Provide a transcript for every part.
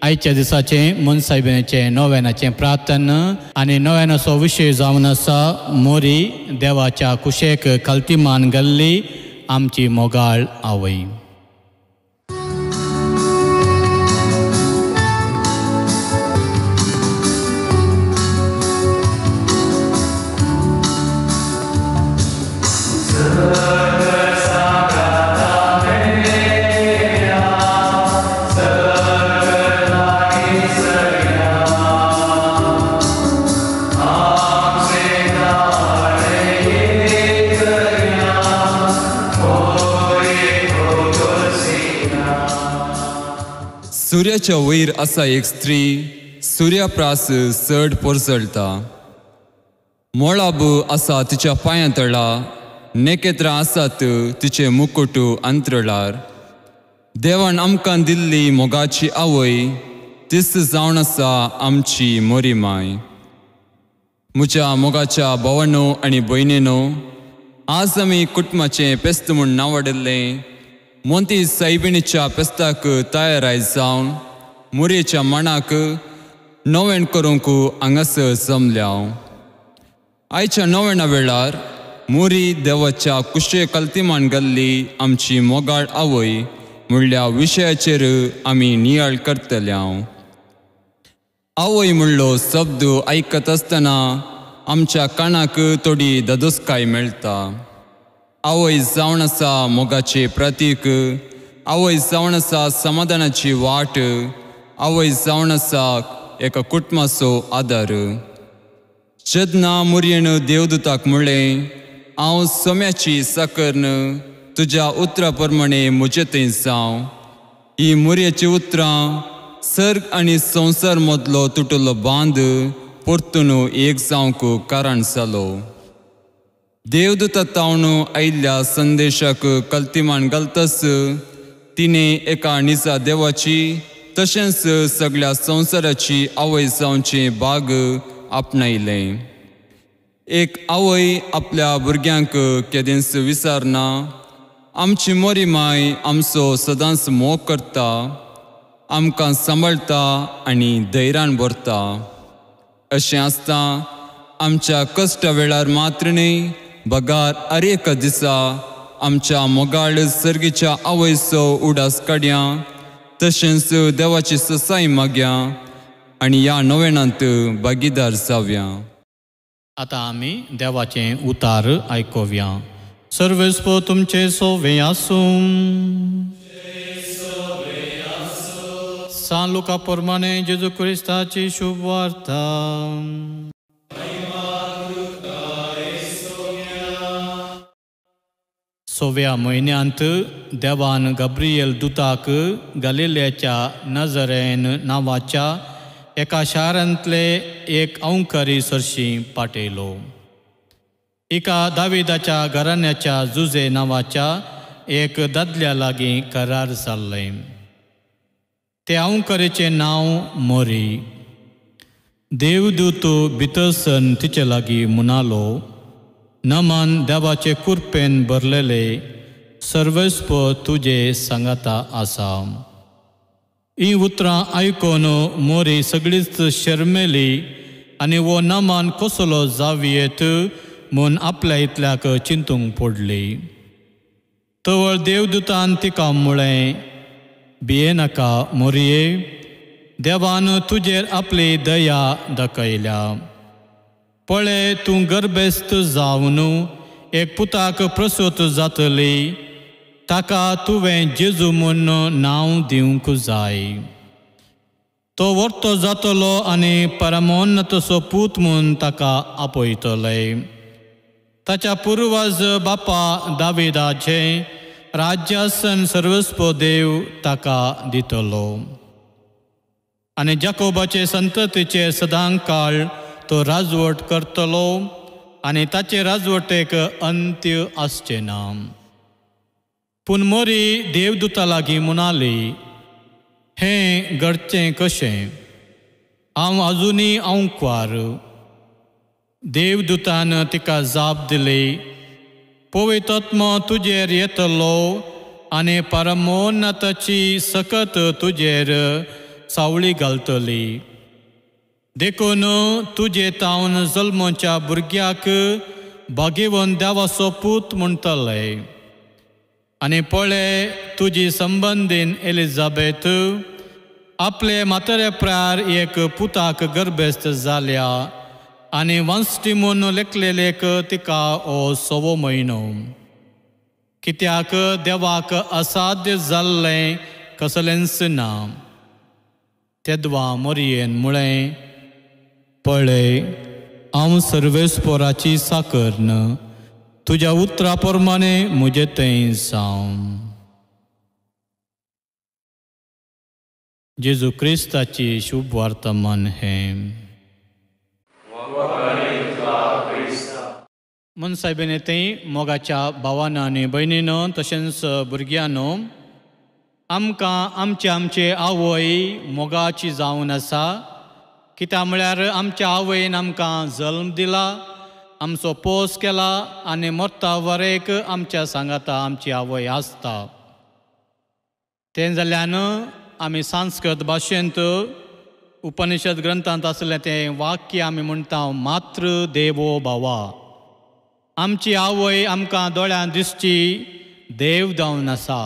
आयच्या दिसाचे मनसायबीचे नव्यानाचे प्रार्थन आनी नव्यानाचो विशय जावन आसा मोरी देवाच्या कुशेक कल्तिमान घाल्ली आमची मोगाळ आवय. सूर्याच्या वयर आसा एक स्त्री सूर्याप्रास चड पोरसळटा. मोळाब आसा तिच्या पांयां तळा, नेकेत्रां आसात तिचे मुकुट अंतरळार. देवान आमकां दिल्ली मोगाची आवय तीच जावन आसा आमची मोरी माय. म्हज्या मोगाच्या भावांनो आनी भयणींनो, आज आमी कुटुंबाचें पेस्त म्हूण नांवाडिल्लें मोंती सायबिणीच्या पेस्ताक तयाराय जावन मोरयेच्या मांडाक नोवेण करूंक हांगासर जमल्या. आयच्या नोवेणा वेळार मोरी देवाच्या कुशे कल्तिमान घाल्ली आमची मोगाळ आवय म्हणल्या विशयाचेर आमी नियाळ करतल्या. आवय म्हणलो शब्द आयकत आसतना आमच्या कानाक थोडी धदोसकाय मेळटा. आवय जावन आसा मोगाचें प्रतीक, आवय जावन आसा समाधानाची वाट, आवय जावन आसा एका कुटुंबाचो आदार. जेन्ना मोरयेन देवदूताक म्हणलें, हांव सोम्याची साकर्न तुज्या उतरा प्रमाणे म्हजे थंय जावं, ही मोरयेची उतरां सर्ग आनी संवसार मदलो तुटलो बांद परतून एक जावंक कारण जालो. देवदूता तावन आयिल्ल्या संदेशाक कल्तिमान घालतस तिणें एका निजा देवाची तशेंच सगळ्या संवसाराची आवय जावचें भाग आपणायलें. एक आवय आपल्या भुरग्यांक केदेंच विसारना. आमची मोरी माय आमचो सदांच मोग करता, आमकां सांबाळटा आनी धैर्यान भरता. अशें आसता आमच्या कश्टा वेळार मात्र न्ही, बगार हर एक दिसा आमच्या मोगाळ सर्गीच्या आवयचो उडास काडया, तशेंच देवाची ससाय मागया आनी ह्या नोवेणांत भागीदार जावया. आतां आमी देवाचें उतार आयकोवया. सर्वेस्पो तुमचे सोवे आसूं. सान लुका प्रमाणे जेजू क्रिस्ताची शुभ वार्ता. सोव्या म्हयन्यांत देवान गब्रियल दुताक गलिलेच्या नजरेन नांवाच्या एका शारांतले एक अंकारी सरशी पाठयलो. एका दाविदाच्या घराण्याच्या जुजे नांवाच्या एक दादल्या लागीं करार जाल्लें. ते अंकारीचें नांव मोरी. देवदूत भितरसन तिचे लागीं म्हणालो, नमन देवाचे कृपेन भरलेले सर्वेस्प तुजे सांगाता आसा. ही उतरां आयकून मोरी सगळीच शर्मेली आनी वो नमन कसलो जावयेत म्हूण आपल्या इतल्याक चिंतूंक पडली. तवळ देवदूतान तिका म्हळें, भियेनाका मोरये, देवान तुजेर आपली दया दाखयल्या. पळय, तूं गर्भेस्त जावन एक पुताक प्रसूत जातली. ताका तुवें जेजू म्हूण नांव दिवंक जाय. तो व्हरतो जातलो आनी परमोन्नतचो पूत म्हूण ताका आपयतले. ताच्या पुर्वज बापा दाविदाचे राज्यासन सर्वस्प देव ताका दितलो आनी जाकोबाचे संततीचेर सदां काळ तो राजवट करतलो आनी ताचे राजवटेक अंत्य आसचें ना. पूण मोरी देवदूता लागीं म्हणाली, हें घडचें कशें? हांव अजुनी अंकवार. देवदूतान तिका जाप दिली, पवित्रात्मा तुजेर येतलो आनी परमोन्नताची सकत तुजेर सावळी घालतली. देखून तुजे तावन जल्मच्या भुरग्याक भाग्यवन देवाचो पूत म्हणटले. आनी पळय तुजी संबंदीन एलिझाबेथ आपले म्हातारे प्रार एक पुताक गर्भस्थ जाल्या आनी वंसटी म्हूण लेखलेलेक तिका हो 6वो म्हयनो. कित्याक देवाक असाध्य जाल्लें कसलेंच ना. तेदवा मरयेन म्हळें, पळय हांव सर्वेस्पराची साकर्न, तुज्या उतरा प्रमाणे म्हजें तें जावं. जेजू क्रिस्ताची शुभ वर्तमान हें. म्हूण सायबीन तें मोगाच्या भावांनो आनी भयणीनो तशेंच भुरग्यांनो, आमकां आमचे आवय मोगाची जावन आसा. कित्याक म्हळ्यार आमच्या आवयन आमकां जल्म दिला, आमचो पोस केला आनी मरता वरेक आमच्या सांगाता आमची आवय आसता. तें जाल्यान आमी संस्कृत भाशेंत उपनिशद ग्रंथांत आसलें तें वाक्य आमी म्हणटा, मातृ देवो भवा. आमची आवय आमकां दोळ्यान दिसची देव जावन आसा.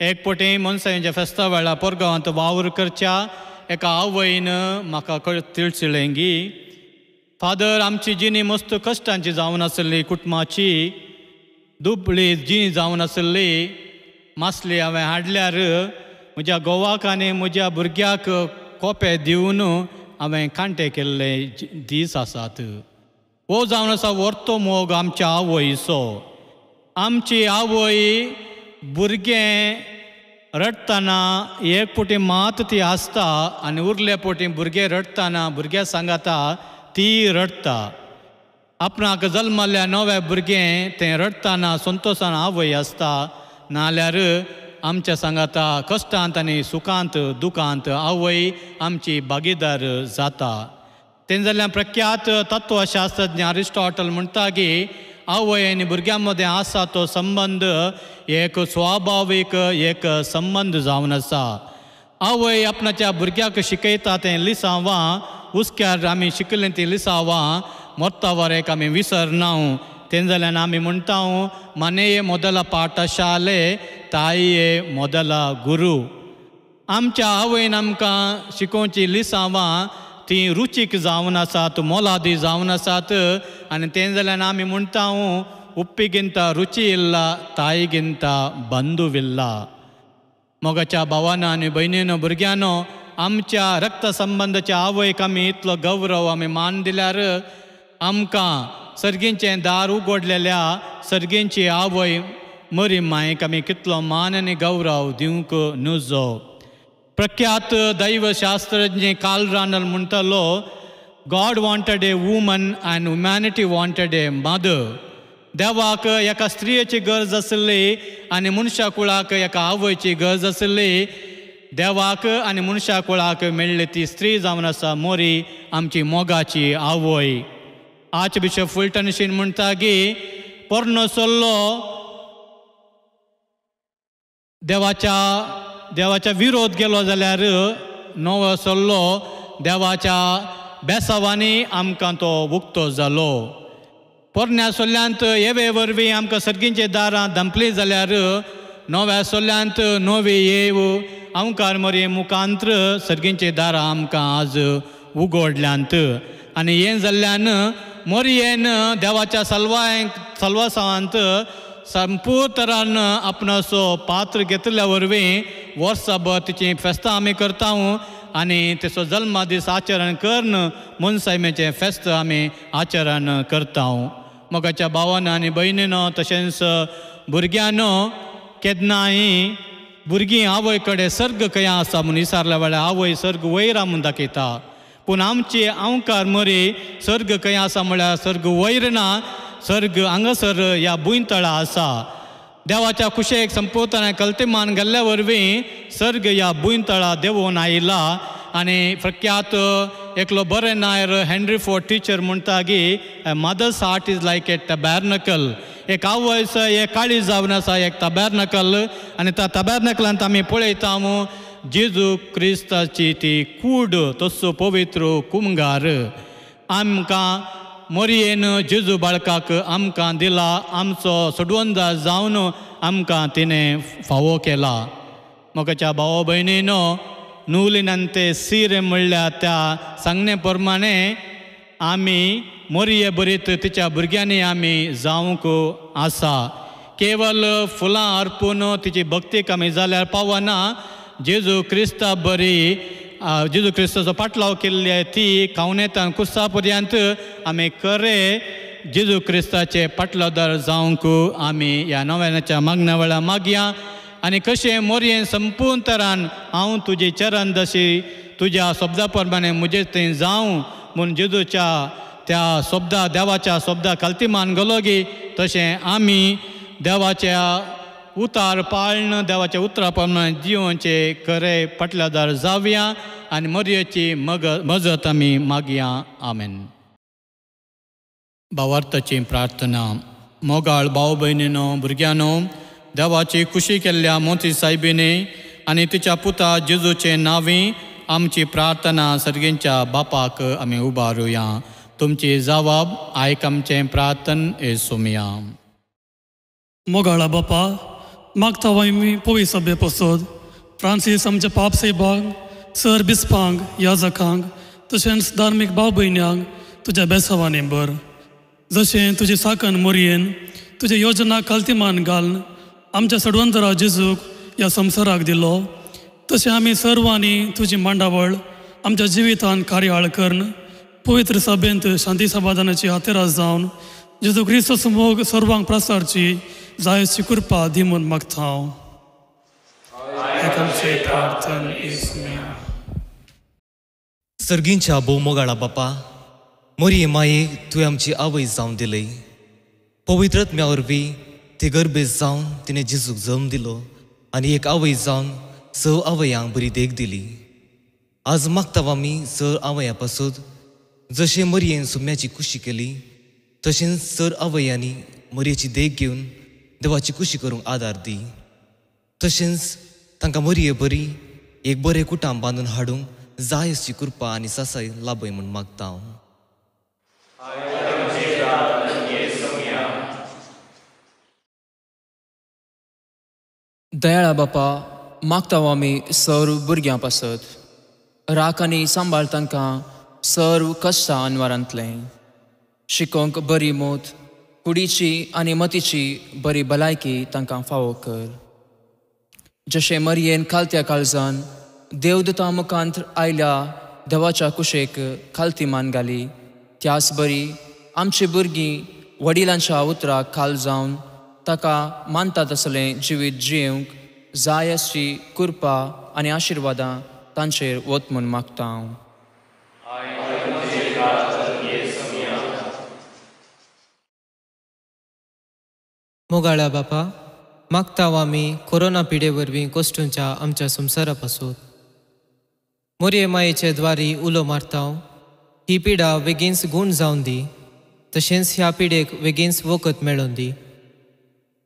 एक पटी मनशांच्या फेस्ता वेळार परगांवांत वावर करच्या एका आवयन म्हाका तिळसिलें गी, फादर आमची जिणी मस्त कश्टांची जावन आसली, कुटुंबाची दुबळी जी जावन आसली, मासली हांवें हाडल्यार म्हज्या घोवाक आनी म्हज्या भुरग्याक कोपे दिवन हांवें कांटे केल्ले दीस आसात. हो जावन आसा व्हरतो मोग आमच्या आवयचो. आमची आवय भुरगें रडतना एक पोटी मात ती आसता आनी उरले पोटी भुरगें रडतना भुरग्या सांगाता ती रडता. आपणाक जल्मल्ल्या नव्या भुरगें तें रडतना संतोशान आवय आसता, नाल्यार आमच्या सांगाता कश्टांत आनी सुखांत दुखांत आवय आमची भागीदार जाता. तें जाल्यार प्रख्यात तत्वशास्त्रज्ञ अरिस्टॉटल म्हणटा की आवय आनी भुरग्यां मदें आसा तो संबंद एक स्वाभावीक एक संबंद जावन आसा. आवय आपणाच्या भुरग्याक शिकयता तें लिसांवां, उस्क्यार आमी शिकलें तीं लिसांवां मरता वरेक आमी विसरना. तें जाल्यार आमी म्हणटा, मनेये मोदला पाठशाले ताये मोदला गुरू. आमच्या आवयन आमकां शिकोवची लिसांवां ती रुचीक जावन आसात, मोलादी जावन आसात. आनी तें जाल्यार आमी म्हणटा, उप्पीगिंत रुची इल्ला ताईगिंत बंधुविल्ला. मोगाच्या भावांनो आनी भयणीनो भुरग्यांनो, आमच्या रक्त संबंधाच्या आवयक आमी इतलो गौरव आमी मान दिल्यार आमकां सर्गींचें दार उगडलेल्या सर्गींची आवय मरी मायक आमी कितलो मान आनी गौरव दिवंक नजो. प्रख्यात दैवशास्त्रज्ञ कार्ल रानल म्हणटलो, God wanted a woman and humanity wanted a mother. देवाक एका स्त्रियेची गरज आसली आनी मनशा कुळाक एका आवयची गरज आसली. देवाक आनी मनशा कुळाक मेळ्ळी ती स्त्री जावन आसा मोरी आमची मोगाची आवय. आर्च बिशप फुलटनशीन म्हणटा की पोरनो सल्लो देवाच्या विरोध केलो जाल्यार नवो सल्लो देवाच्या बेसावांनी आमकां तो उक्तो जालो. पोरण्या सोल्ल्यांत येवे वरवीं आमकां सर्गींचे दारां धांपलीं जाल्यार नव्या सोल्ल्यांत नवी येव अवंकार मरे मुखांत्र सर्गींचे दारां आमकां आज उगडल्यांत. आनी हें जाल्ल्यान मोरयेन देवाच्या सल्वासांत संपूर्ण तरान आपणाचो पात्र घेतल्या वरवीं वर्सभर तिची फेस्तां आमी करता आनी तेचो जल्मा दीस आचरण करन मनसायमेचें फेस्त आमी आचरण करता. मोगाच्या भावांनो आनी भयणीनो तशेंच भुरग्यांनो, केन्नाय भुरगीं आवय कडेन सर्ग खंय आसा म्हूण विचारल्या वेळार आवय सर्ग वयर म्हूण दाखयता. पूण आमची अवंकार मरी सर्ग खंय आसा म्हळ्यार सर्ग वयर ना, सर्ग हांगासर ह्या भुंयतळा आसा. देवाच्या कुशेक संपोवतना कल्तिमान गेल्ल्या वरवीं सर्ग ह्या भुंयतळा देंवून आयला. आनी प्रख्यात एकलो बरें नायर हेनरी फोर्ड टिचर म्हणटा की मदर्स हार्ट इज लायक ए टबॅर्नकल. एक आवयस एक काळी जावन आसा एक टबॅर्नकल. आनी त्या टबॅर्नकलांत आमी पळयता जेजू क्रिस्ताची ती कूड तसो पवित्र कुमगार आमकां मोरयेन जेजू बाळकाक आमकां दिला आमचो सोडवंदा जावन आमकां तिणें फावो केला मोगाच्या भाव भयणीनो नुलिनांते सीर म्हणल्यार त्या सांगणे प्रमाणे आमी मोरये बरीत तिच्या भुरग्यांनी आमी जावंक आसा केवल फुलां अर्पून तिची भक्तीक आमी जाल्यार पावना जेजू क्रिस्ता बरी जेजू क्रिस्ताचो पाटलाव केल्ली ती खावनेतान कुसा पर्यंत आमी खरे जेजू क्रिस्ताचे पाटलावदार जावंक आमी ह्या नव्यानाच्या मागण्या वेळार मागया आनी कशें मोरयेन संपूर्ण तरान हांव तुजे चरण जशी तुज्या शब्दा प्रमाणे म्हजे थंय जावं म्हूण जेजूच्या त्या शब्दा देवाच्या शब्दा कल्तिमान गलोगी तशें आमी देवाच्या उतार पाळण देवाच्या उतरा प्रमाणे जिवोवचे खरे पाटलादार जावया आनी मोरयेची मजत आमी मागया आमेन. भावार्थाची प्रार्थना. मोगाळ भाव भयणीनो भुरग्यानो देवाची खुशी केल्ल्या मोती सायबीने आनी तिच्या पुता जेजूचे नांवी आमची प्रार्थना सर्गेंच्या बापाक आमी उबारुया. तुमची जबाब आयक आमचें प्रार्थन येसुमिया. मोगाळा बापा मागता आमी पवी सभे पसोद फ्रांसीस आमच्या पाप साहेबांक सर बिस्पांक याजकांक तशेंच धार्मीक भाव भयण्यांक तुज्या बेसावांनी बर जशें तुजी साकन मोरयेन तुजे योजना काल्तिमान घालन आमच्या सडवंतरा जेजूक ह्या संवसाराक दिलो तशें आमी सर्वांनी तुजी मांडावळ आमच्या जिवितान कार्याळ करन पवित्र सभेंत शांती समाधानाची हातेरास जावन जेजू क्रिस्त मोग सर्वांक प्रसारची जायची कृपा दी म्हूण मागता हांव. सर्गींच्या भोव मोगाळा बापा मोरये माये तुवें आमची आवय जावन दिली पवित्रत्म्या वरवीं ती गर्भेत जावन तिणें जेजूक जल्म दिलो आनी एक आवय जावन स आवयांक बरी देख दिली. आज मागता आमी सर आवयां पासून जशें मोरयेन सुम्याची खुशी केली तशेंच सर आवयांनी मोरयेची देख घेवन देवाची खुशी करूंक आदार दी. तशेंच तांकां मोरये बरी एक बरें कुटाम बांदून हाडूंक जाय अशी कृपा आनी सासाय लाभय म्हूण मागता हांव. दयाळा बापा मागता आमी सर्व भुरग्यां पासत राख आनी सांबाळ तांकां सर्व कश्टां अनवरांतलें शिकोवंक बरी मोत कुडीची आनी मतीची बरी भलायकी तांकां फावो कर. जशें मरयेन खालत्या काळजान देवदूता मुखांत आयल्या देवाच्या कुशेक खालती मान घाली त्याच बरी आमची भुरगीं वडिलांच्या उतराक खाल जावन ताका मानता तसलें जिवीत जियेवंक जाय अशी कृपा आनी आशिर्वादां तांचेर वत म्हूण मागता हांव. मोगाळा बापा मागता आमी कोरोना पिडे वरवीं कोश्टूंच्या आमच्या संवसारा पासून मोरये मायेचे द्वारी उलो मारता ही पिडा बेगीनच गूण जावन दी तशेंच ह्या पिडेक बेगीनच वखद मेळोवन दी.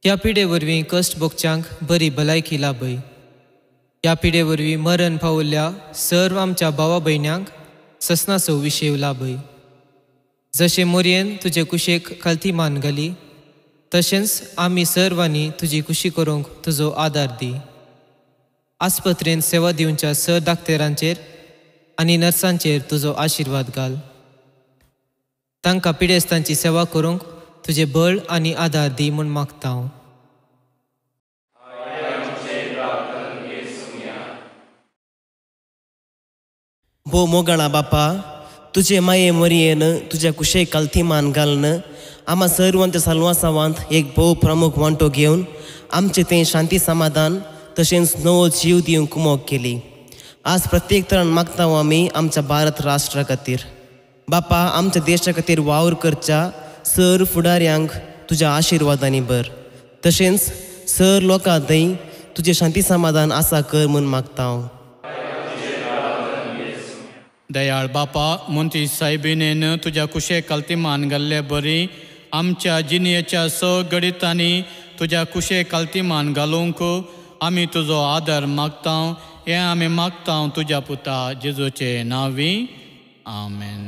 ह्या पिडे वरवीं कश्ट भोगच्यांक बरी भलायकी लाभय. ह्या पिडे वरवीं मरण पावल्ल्या सर्व आमच्या भावा भयण्यांक ससनाचो विशेव लाभय. जशें मोरयेन तुजे कुशेक खालती मान घाली तशेंच आमी सर्वांनी तुजी खुशी करूंक तुजो आदार दी. आस्पत्रेंत सेवा दिवच्या सर डाक्टरांचेर आनी नर्सांचेर तुजो आशिर्वाद घाल. तांकां पिडेस्तांची सेवा करूंक तुजे बळ आनी आदार दी म्हूण मागता हांव. भो मोगाळा बापा तुजे माये मोरयेन तुज्या कुशेक काल्थी मान घालन आम्हा सर्वांच्या साल्वासावांत एक भोव प्रमुख वांटो घेवन आमचे तें शांती समाधान तशेंच नवो जीव दिवंक कुमोग केली. आज प्रत्येक तरान मागता आमी आमच्या भारत राष्ट्रा खातीर बापा आमच्या देशा खातीर वावर करच्या सर फुडाऱ्यांक तुज्या आशिर्वादांनी बर तशेंच सर लोकां थंय तुजें शांती समाधान आसा कर म्हूण मागता हांव. दयाळ बापा मोंती सायबीनेन तुज्या कुशेक काल्तिमान घाल्ले बरी आमच्या जिणेच्या स गणितांनी तुज्या कुशेक काल्तिमान घालूंक आमी तुजो आदर मागता. हें आमी मागता तुज्या पुता जेजूचे नांवी आमेन.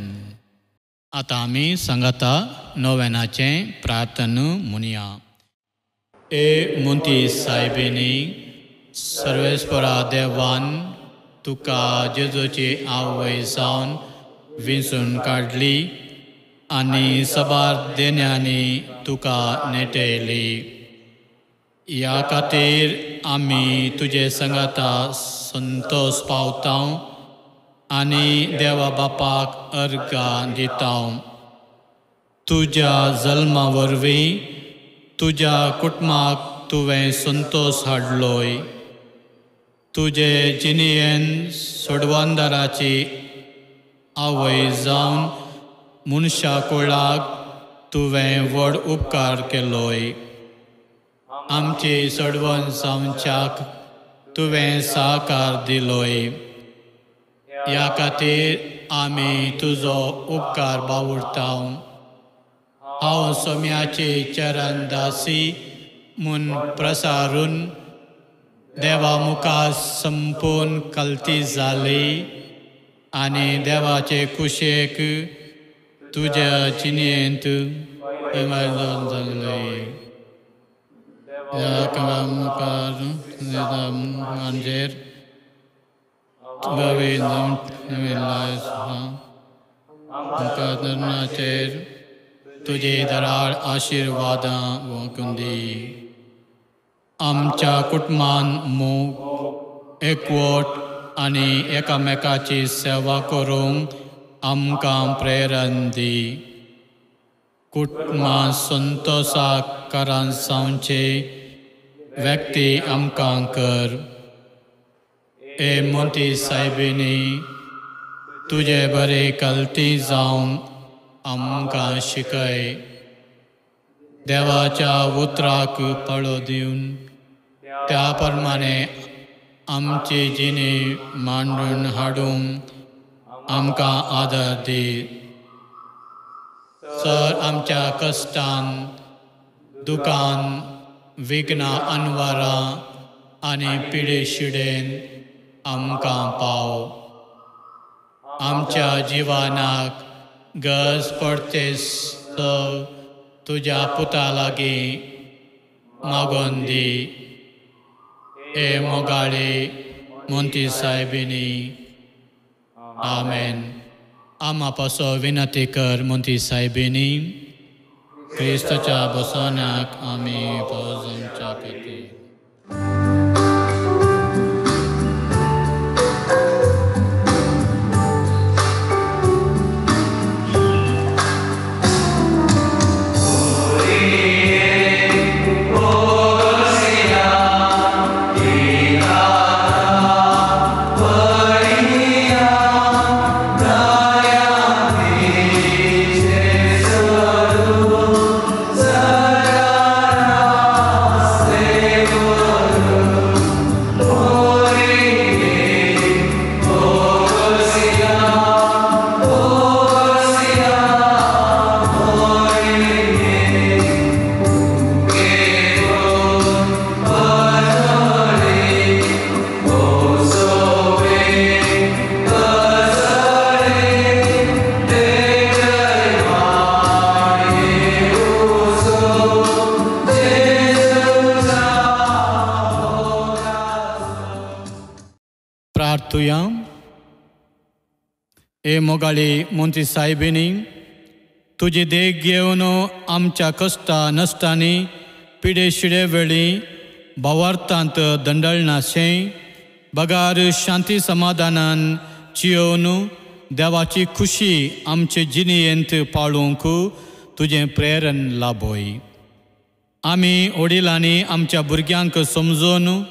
आतां आमी सांगाता नोवेनाचें प्रार्थन म्हणया. ए मुंती सायबिनी, सर्वेस्परा देवान तुका जेजूची आवय जावन विंचून काडली आनी सबार देण्यांनी तुका नेटयली. ह्या खातीर आमी तुजे संगाता संतोश पावता आनी देवा बापाक अर्गां दिता. तुज्या जल्मा वरवीं तुज्या कुटुंबाक तुवें संतोश हाडलोय. तुजे जिणेन सोडवंदाराची आवय जावन मनशा कुळाक तुवें व्हड उपकार केलोय. आमची सोडवण जावच्याक तुवें सहकार दिलोय. ह्या खातीर आमी तुजो उपकार बावुरता. हांव सोम्याची चरण दासी म्हूण प्रसारून देवा मुखार संपूर्ण कल्ती जाली आनी देवाचे कुशेक तुज्या जिणेंत जगलोय. मांजेर मुखाचेर तुजे दराळ आशिर्वादां वकुंदी. आमच्या कुटुंबान मोग एकवट आनी एकामेकाची सेवा करूंक आमकां प्रेरण दी. कुटुंबां संतोशाक कारण जावचे व्यक्ती आमकां कर. ए मोठी सायबिनी, तुजे बरे कल्ती जावन आमकां शिकय. देवाच्या उतराक पळो दिवन त्या प्रमाणे आमची जिणी मांडून हाडूंक आमकां आदार दी. सर आमच्या कश्टान, दुखान, विघ्नां, अनवरां आनी पिडे शिडेन आमकां पाव. आमच्या जिवानाक गरज पडटेस तुज्या पुता लागीं मागोन दी. ए मोगाळे मोंती सायबिनी आमेन. आमा पासो विनंती कर मोंती सायबिनी. क्रिस्ताच्या बसोन्याक आमी पोजोवच्या खातीर. प्रार्थुया. ए मोगाळी मोंती सायबिनी, तुजी देख घेवन आमच्या कश्टा नश्टांनी पिडे शिडे वेळी भावार्थांत दंडळनाशें बगार शांती समाधानान जियोवन देवाची खुशी आमचे जिणेंत पाळूंक तुजें प्रेरण लाभोय. आमी वडिलांनी आमच्या भुरग्यांक समजोवन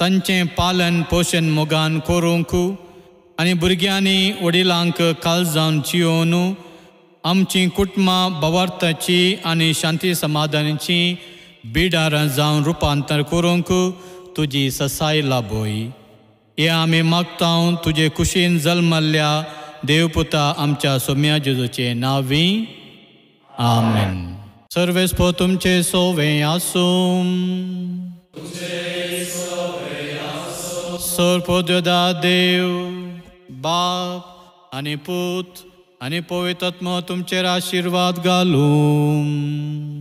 तांचें पालन पोशण मोगान करूंक आनी भुरग्यांनी वडिलांक काळजावन जियोवन आमची कुटुंबां भावार्थाची आनी शांती समाधानाची बिडारां जावन रुपांतर करूंक तुजी ससाय लाभोय. हे आमी मागता तुजे कुशीन जल्मल्ल्या देवपुता आमच्या सोम्या जेजूचे नांवी आमेन. सर्वेस्पो तुमचे सोवे आसूं. सोरपोद्योदा देव बाप आनी पूत आनी पवित्र आत्मा तुमचेर आशिर्वाद घालूं.